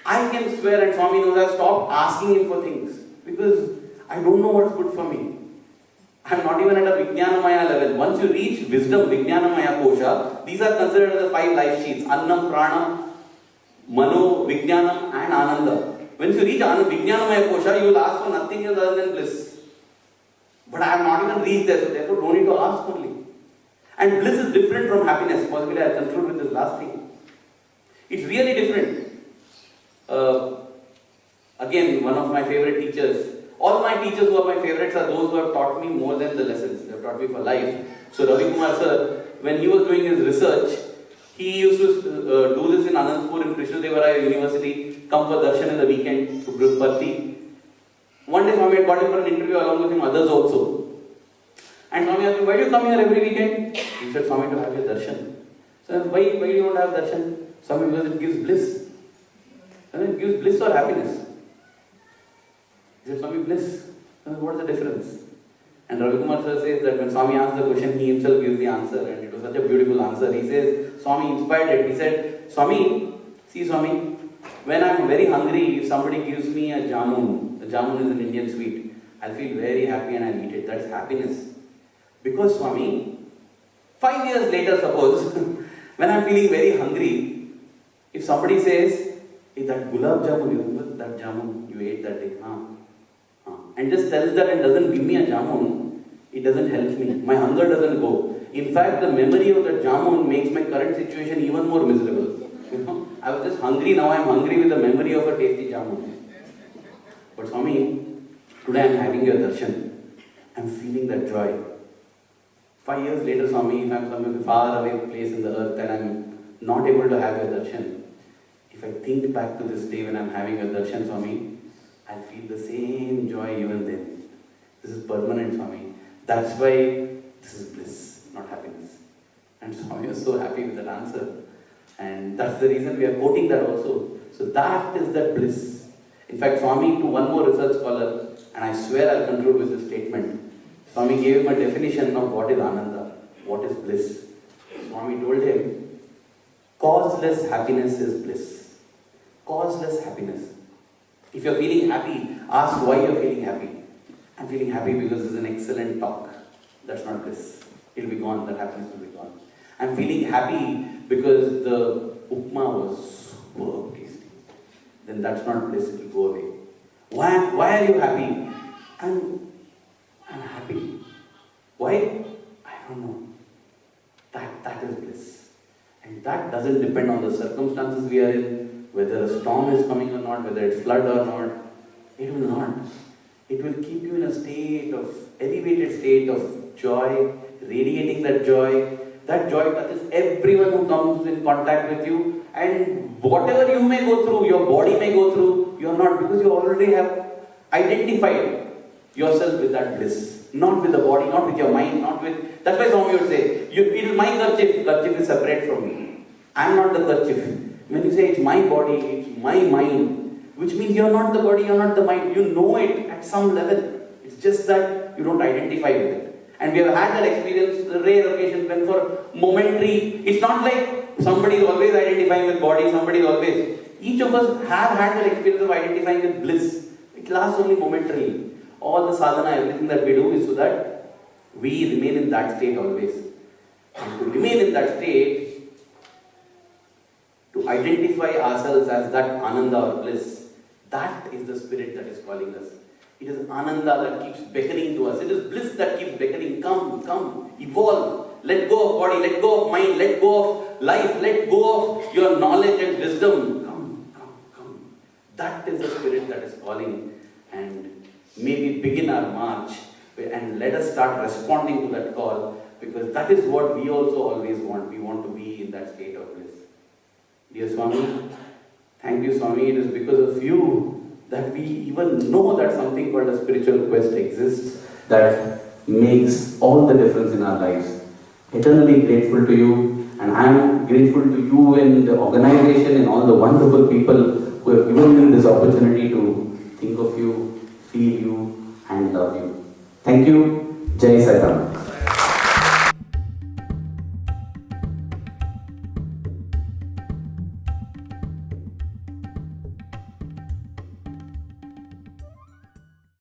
I can swear, and Swami knows, I've stopped asking him for things. Because I don't know what's good for me. I'm not even at a Vijnanamaya level. Once you reach wisdom, Vijnanamaya Kosha, these are considered as the 5 life sheets. Annam, Pranam, Mano, Vijnanam and Ananda. Once you reach Vijnanamaya Kosha, you will ask for nothing else other than bliss. But I have not even reached there, so therefore don't need to ask only. And bliss is different from happiness. Possibly I'll conclude with this last thing. It's really different. Again, one of my favorite teachers. All my teachers who are my favorites are those who have taught me more than the lessons. They have taught me for life. So Ravi Kumar sir, when he was doing his research, he used to do this in Anandpur in Krishnadevaraya University, come for darshan in the weekend to Brihaspati. One day Swami had got him for an interview along with him, others also. And Swami asked me, why do you come here every weekend? He said, Swami, to have your darshan. So why do you want to have darshan? Swami, because it gives bliss. And it gives bliss or happiness. He said, Swami, bliss. What is the difference? And Ravi Kumar sir says that when Swami asked the question, he himself gives the answer, and it was such a beautiful answer. He says, Swami inspired it. He said, Swami, when I am very hungry, if somebody gives me a jamun is an Indian sweet, I'll feel very happy and I'll eat it. That's happiness. Because Swami, 5 years later, suppose, when I'm feeling very hungry, if somebody says, hey, that gulab jamun, you remember that jamun you ate that day? And just tells that and doesn't give me a jamun, it doesn't help me. My hunger doesn't go. In fact, the memory of that jamun makes my current situation even more miserable. You know, I was just hungry, now I am hungry with the memory of a tasty jamun. But Swami, today I am having your darshan. I am feeling that joy. 5 years later, Swami, if I am somewhere far away place in the earth and I am not able to have your darshan, if I think back to this day when I am having your darshan, Swami, I'll feel the same joy even then. This is permanent, Swami. That's why this is bliss, not happiness. And Swami was so happy with that answer. And that's the reason we are quoting that also. So that is that bliss. In fact, Swami, to one more research scholar, and I swear I'll conclude with this statement, Swami gave him a definition of what is Ananda, what is bliss. Swami told him, causeless happiness is bliss. Causeless happiness. If you're feeling happy, ask why you're feeling happy. I'm feeling happy because it's an excellent talk. That's not bliss. It'll be gone, that happiness will be gone. I'm feeling happy because the upma was superb tasty. Then that's not bliss, it will go away. Why are you happy? I'm happy. Why? I don't know. That is bliss. That doesn't depend on the circumstances we are in, whether a storm is coming or not, whether it's flood or not. It will not. It will keep you in a state of, elevated state of joy, radiating that joy. That joy touches everyone who comes in contact with you, and whatever you may go through, your body may go through, you are not, because you already have identified yourself with that bliss. Not with the body, not with your mind, not with... That's why Swami would say, it is my kerchief is separate from me. I am not the kerchief. When you say it's my body, it's my mind, which means you're not the body, you're not the mind. You know it at some level. It's just that you don't identify with it. And we have had that experience, rare occasions when for momentary, it's not like somebody is always identifying with body, somebody is always... Each of us have had that experience of identifying with bliss. It lasts only momentarily. All the sadhana, everything that we do is so that we remain in that state always. And to remain in that state, to identify ourselves as that ananda or bliss, that is the spirit that is calling us. It is ananda that keeps beckoning to us. It is bliss that keeps beckoning. Come, come, evolve. Let go of body, let go of mind, let go of life, let go of your knowledge and wisdom. Come, come, come. That is the spirit that is calling. And may we begin our march and let us start responding to that call, because that is what we also always want. We want to be in that state of bliss. Dear Swami, thank you, Swami. It is because of you that we even know that something called a spiritual quest exists that makes all the difference in our lives. Eternally grateful to you, and I am grateful to you and the organization and all the wonderful people who have given me this opportunity to think of you, feel you, and love you. Thank you. Jai Sai Ram.